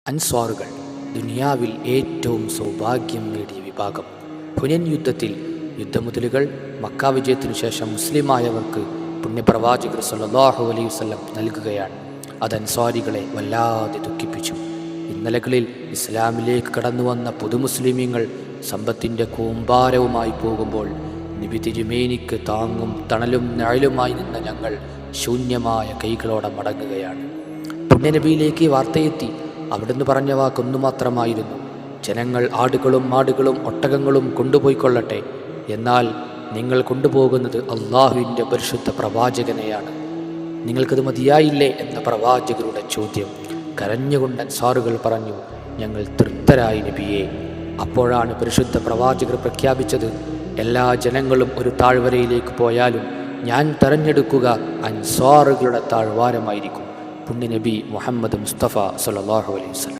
അൻസ്വാറുകൾ ദുനിയാവിൽ ഏറ്റവും സൗഭാഗ്യം നേടിയ വിഭാഗം. ഹുനൈൻ യുദ്ധത്തിൽ യുദ്ധമുതലുകൾ മക്ക വിജയത്തിനു ശേഷം മുസ്ലിമായവർക്ക് പുണ്യപ്രവാചകർ സല്ലല്ലാഹു അലൈഹി വസല്ലം നൽകുകയാണ്. അത് അൻസ്വാരികളെ വല്ലാതെ ദുഃഖിപ്പിച്ചു. ഇന്നലകളിൽ ഇസ്ലാമിലേക്ക് കടന്നു വന്ന പുതുമുസ്ലിമീങ്ങൾ സമ്പത്തിൻ്റെ കൂമ്പാരവുമായി പോകുമ്പോൾ നബി തിരുമേനിക്ക് താങ്ങും തണലും നിഴലുമായി നിന്ന ഞങ്ങൾ ശൂന്യമായ കൈകളോടെ മടങ്ങുകയാണ്. പുണ്യനബിയിലേക്ക് വാർത്തയെത്തി. അവിടുന്ന് പറഞ്ഞ വാക്കൊന്നു മാത്രമായിരുന്നു: ജനങ്ങൾ ആടുകളും മാടുകളും ഒട്ടകങ്ങളും കൊണ്ടുപോയിക്കൊള്ളട്ടെ, എന്നാൽ നിങ്ങൾ കൊണ്ടുപോകുന്നത് അള്ളാഹുവിൻ്റെ പരിശുദ്ധ പ്രവാചകനെയാണ്. നിങ്ങൾക്കത് മതിയായില്ലേ എന്ന പ്രവാചകരുടെ ചോദ്യം. കരഞ്ഞുകൊണ്ട് അൻസാറുകൾ പറഞ്ഞു: ഞങ്ങൾ തൃപ്തരായി നബിയേ. അപ്പോഴാണ് പരിശുദ്ധ പ്രവാചകർ പ്രഖ്യാപിച്ചത്: എല്ലാ ജനങ്ങളും ഒരു താഴ്വരയിലേക്ക് പോയാലും ഞാൻ തെരഞ്ഞെടുക്കുക അൻസാറുകളുടെ താഴ്വാരമായിരിക്കും. പുണ്യനബി മുഹമ്മദ് മുസ്തഫ സല്ലല്ലാഹു അലൈഹി വസല്ലം.